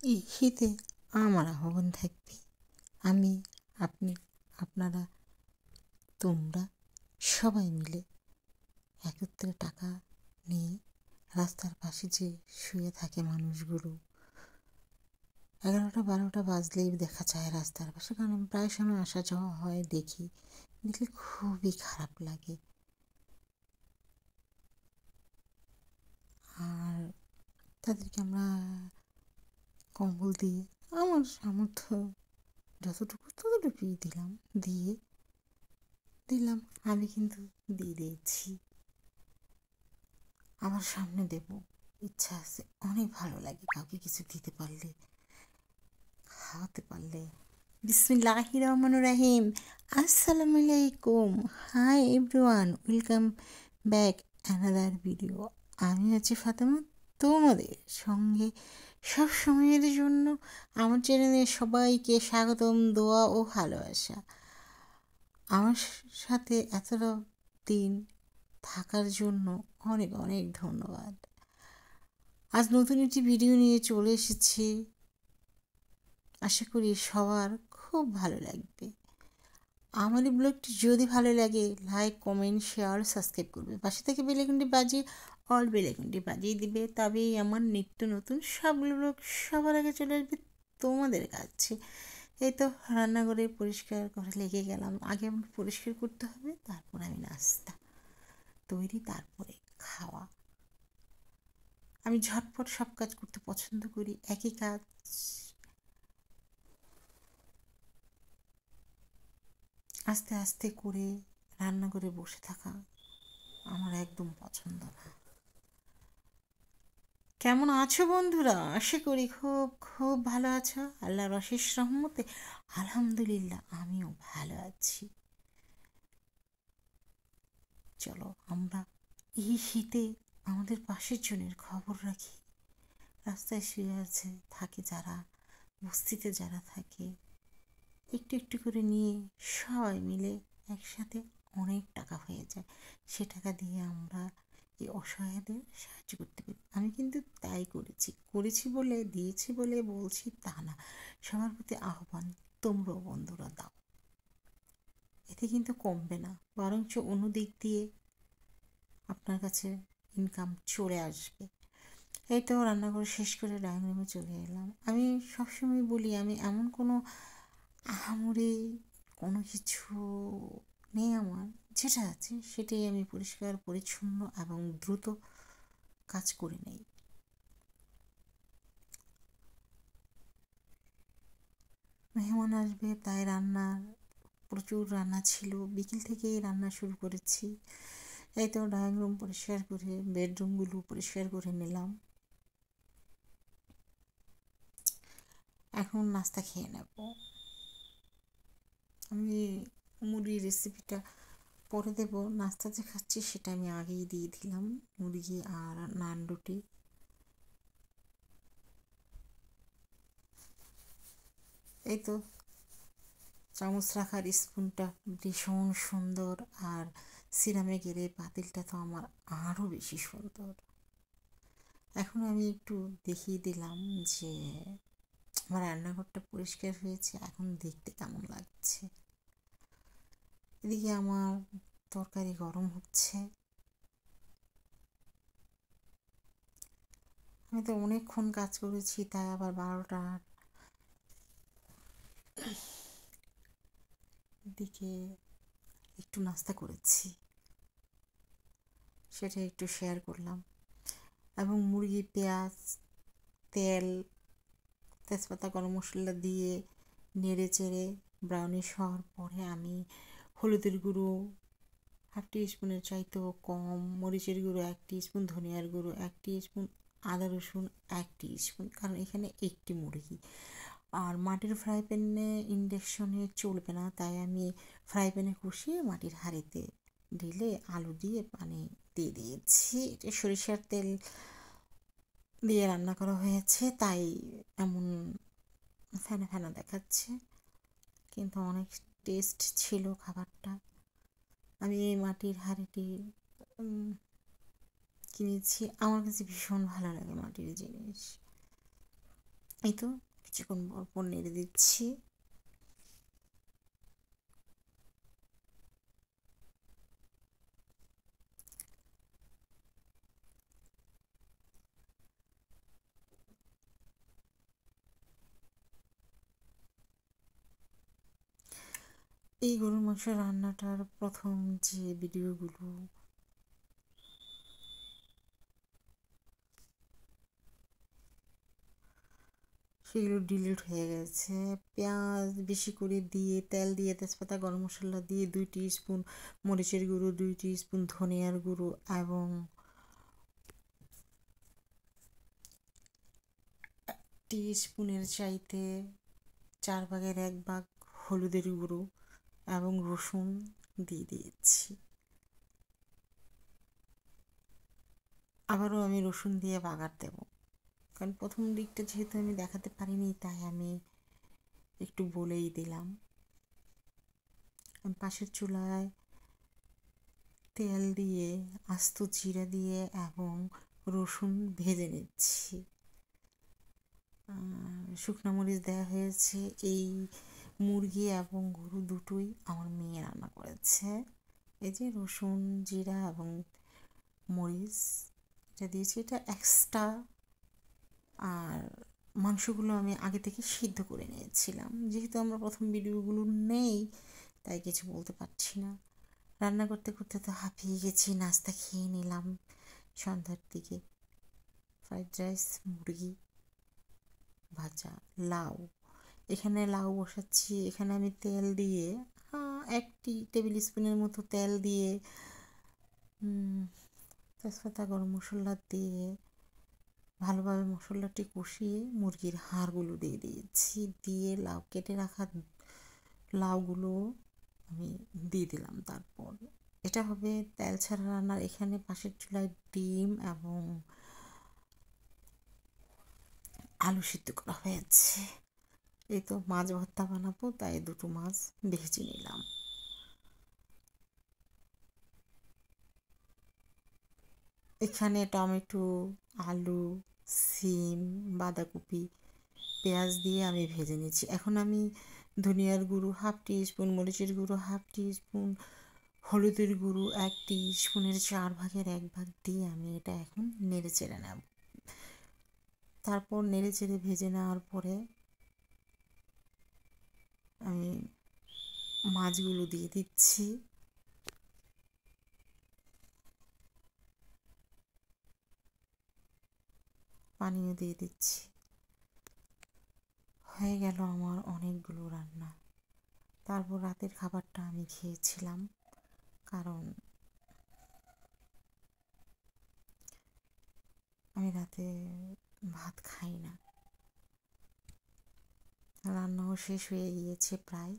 এই শীতে আমার আহ্বান থাকবে, আমি, আপনি, আপনারা, তোমরা সবাই মিলে একত্রে টাকা নিয়ে রাস্তার পাশে যে শুয়ে থাকে মানুষগুলো, 11টা 12টা বাজলেই দেখা যায় রাস্তার পাশে, কারণ প্রায় সময় আসা যাওয়া হয়, দেখলে খুবই খারাপ লাগে। আর তাদেরকে আমরা কম্বল দিয়ে আমার সামর্থ্য ততটুকুই দিলাম। আমি কিন্তু দিয়ে দিয়েছি, আমার সামনে দেব, ইচ্ছা আছে। অনেক ভালো লাগে কাউকে কিছু দিতে পারলে, খাওয়াতে পারলে। বিসমিল্লাহির রহমানির রহিম। আসসালামু আলাইকুম, hi everyone, welcome back another video. আমি আছি ফাতেমা, তোমাদের সঙ্গে সব সময়ের জন্য। আমার চ্যানেলে সবাইকে স্বাগতম, দোয়া ও ভালোবাসা। আমার সাথে এতটা দিন থাকার জন্য অনেক অনেক ধন্যবাদ। আজ নতুন একটি ভিডিও নিয়ে চলে এসেছি, আশা করি সবার খুব ভালো লাগবে। আমার এই ব্লগটি যদি ভালো লাগে, লাইক, কমেন্ট, শেয়ার, সাবস্ক্রাইব করবে, পাশে থেকে বেলাইকনটি বাজিয়ে দিবে, তবেই আমার নিত্য নতুন সব ব্লগ সবার আগে চলে আসবে তোমাদের কাছে। এই তো রান্নাঘরে পরিষ্কার করে লেগে গেলাম। আগে আমার পরিষ্কার করতে হবে, তারপর আমি নাস্তা তৈরি, তারপরে খাওয়া। আমি ঝটপট সব কাজ করতে পছন্দ করি, একই কাজ আস্তে আস্তে করে রান্না করে বসে থাকা আমার একদম পছন্দ না। কেমন আছো বন্ধুরা? আশা করি খুব খুব ভালো আছো। আল্লাহর অশেষ রহমতে আলহামদুলিল্লাহ আমিও ভালো আছি। চলো আমরা এই শীতে আমাদের পাশের জনের খবর রাখি। রাস্তায় শুয়ে থাকে যারা, বস্তিতে যারা থাকে, একটু একটু করে নিয়ে সবাই মিলে একসাথে অনেক টাকা হয়ে যায়। সে টাকা দিয়ে আমরা এই অসহায়দের সাহায্য করতে পারি। আমি কিন্তু তাই করেছি বলে, দিয়েছি বলে বলছি তা না। সবার প্রতি আহ্বান, তোমরাও বন্ধুরা দাও, এতে কিন্তু কমবে না, বরঞ্চ অন্য দিক দিয়ে আপনার কাছে ইনকাম চলে আসবে। এই তো রান্নাঘর শেষ করে ডাইনিং রুমে চলে এলাম। আমি সবসময় বলি, আমি এমন কোনো আহামরি কোনো কিছু নেই আমার, যেটা আছে সেটাই আমি পরিষ্কার পরিচ্ছন্ন এবং দ্রুত কাজ করে নেই। মেহমান আসবে তাই প্রচুর রান্না ছিল, বিকেল থেকেই রান্না শুরু করেছি। এই তো ড্রয়িং রুম পরিষ্কার করে বেডরুমগুলো পরিষ্কার করে নিলাম। এখন নাস্তা খেয়ে নেব। আমি মুড়ির রেসিপিটা পরে দেবো, নাস্তা যে খাচ্ছি সেটা আমি আগেই দিয়ে দিলাম, মুরগি আর নান রুটি। এই তো চামচ রাখার স্পুনটা ভীষণ সুন্দর, আর সিরামিকের এই পাতিলটা তো আমার আরও বেশি সুন্দর। এখন আমি একটু দেখিয়ে দিলাম যে আমার রান্নাঘরটা পরিষ্কার হয়েছে, এখন দেখতে কেমন লাগছে। এদিকে আমার তরকারি গরম হচ্ছে। আমি তো অনেকক্ষণ কাজ করেছি, তাই আবার 12টার দিকে একটু নাস্তা করেছি, সেটা একটু শেয়ার করলাম। এবং মুরগি, পেঁয়াজ, তেল, তেজপাতা, গরম মশলা দিয়ে নেড়ে চেড়ে ব্রাউনিশ হওয়ার পরে আমি হলুদের গুঁড়ো 1/2 টিস্পুনের চাইতেও কম, মরিচের গুঁড়ো 1 টিস্পুন, ধনিয়ার গুঁড়ো 1 টিস্পুন, আদা রসুন 1 টিস্পুন, কারণ এখানে একটি মুরগি। আর মাটির ফ্রাই প্যানে ইন্ডাকশনে চলবে না, তাই আমি ফ্রাই প্যানে কষিয়ে মাটির হাঁড়িতে ঢেলে আলু দিয়ে পানি দিয়ে দিয়েছি। এটা সরিষার তেল দিয়ে রান্না করা হয়েছে, তাই এমন ফেনা ফেনা দেখাচ্ছে, কিন্তু অনেক টেস্ট ছিল খাবারটা। আমি এই মাটির হাঁড়িটি কিনেছি, আমার কাছে ভীষণ ভালো লাগে মাটির জিনিস। এই তো কিছুক্ষণ পর পর নেড়ে দিচ্ছি। এই গরুর মাংস রান্নাটার প্রথম যে ভিডিওগুলো সেগুলো ডিলিট হয়ে গেছে। পেঁয়াজ বেশি করে দিয়ে, তেল দিয়ে, তেজপাতা, গরম মশলা দিয়ে 2 স্পুন মরিচের গুঁড়ো, 2 স্পুন ধনিয়ার গুঁড়ো এবং স্পুনের চাইতে 1/4 ভাগ হলুদের গুঁড়ো এবং রসুন দিয়ে দিয়েছি। আবারও আমি রসুন দিয়ে বাগার দেব, কারণ প্রথম দিকটা যেহেতু আমি দেখাতে পারিনি তাই আমি একটু বলেই দিলাম। আমি পাশের চুলায় তেল দিয়ে, আস্ত জিরা দিয়ে এবং রসুন ভেজে নিচ্ছি। শুকনো মরিচ দেওয়া হয়েছে। এই মুরগি এবং গরু দুটোই আমার মেয়ে রান্না করেছে। এই যে রসুন, জিরা এবং মরিচ এটা দিয়েছি, এটা এক্সট্রা। আর মাংসগুলো আমি আগে থেকে সিদ্ধ করে নিয়েছিলাম। যেহেতু আমরা প্রথম ভিডিওগুলো নেই তাই কিছু বলতে পারছি না। রান্না করতে করতে তো হাঁপিয়ে গেছি। নাস্তা খেয়ে নিলাম সন্ধ্যার দিকে। ফ্রাইড রাইস, মুরগি ভাজা, লাউ। এখানে লাউ বসাচ্ছি। এখানে আমি তেল দিয়ে 1 টেবিল স্পুনের মতো তেল দিয়ে তেজপাতা, গরম মশলা দিয়ে ভালোভাবে মশলাটি কষিয়ে মুরগির হাড়গুলো দিয়ে দিয়েছি। দিয়ে লাউ কেটে রাখা লাউগুলো আমি দিয়ে দিলাম। তারপর এটা হবে তেল ছাড়া রান্নার। এখানে পাশের চুলায় ডিম এবং আলু সিদ্ধ করা হয়েছে। এই তো মাছ ভর্তা বানাবো তাই 2টো মাছ ভেজে নিলাম। এখানে টমেটো, আলু, সিম, বাঁধাকপি, পেঁয়াজ দিয়ে আমি ভেজে নিচ্ছি। এখন আমি ধনিয়ার গুঁড়ো 1/2 স্পুন, মরিচের গুঁড়ো 1/2 স্পুন, হলুদের গুঁড়ো 1 স্পুনের 1/4 ভাগ দিয়ে আমি এটা এখন নেড়ে চেড়ে নেব। তারপর নেড়ে চেড়ে ভেজে নেওয়ার পরে আমি মাছগুলো দিয়ে দিচ্ছি। পানিও দিয়ে দিচ্ছি। হয়ে গেল আমার অনেকগুলো রান্না। তারপর রাতের খাবারটা আমি খেয়েছিলাম, কারণ আমি রাতে ভাত খাই না। রান্নাও শেষ হয়ে গিয়েছে প্রায়।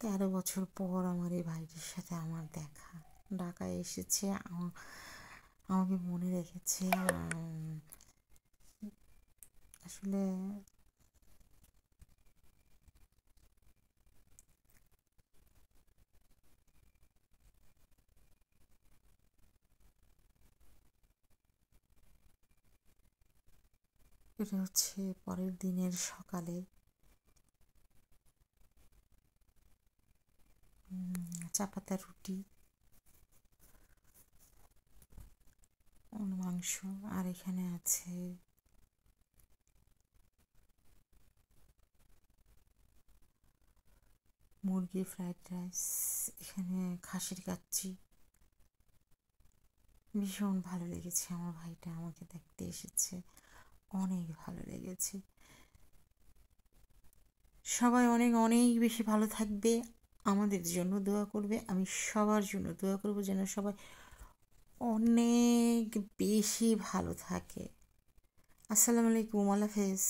তেরো বছর পর আমার এই ভাইটির সাথে আমার দেখা। ঢাকায় এসেছে, আমাকে মনে রেখেছে। আসলে এটা হচ্ছে পরের দিনের সকালে চা পাতা রুটি, মাংস, আর এখানে আছে মুরগি ফ্রাইড রাইস, এখানে খাসির কাচ্চি। ভীষণ ভালো লেগেছে। আমার ভাইটা আমাকে দেখতে এসেছে, অনেক ভালো লেগেছে। সবাই অনেক অনেক বেশি ভালো থাকবে, আমাদের জন্য দোয়া করবে। আমি সবার জন্য দোয়া করব যেন সবাই অনেক বেশি ভালো থাকে। আসসালামু আলাইকুম, আল্লাহ হাফেজ।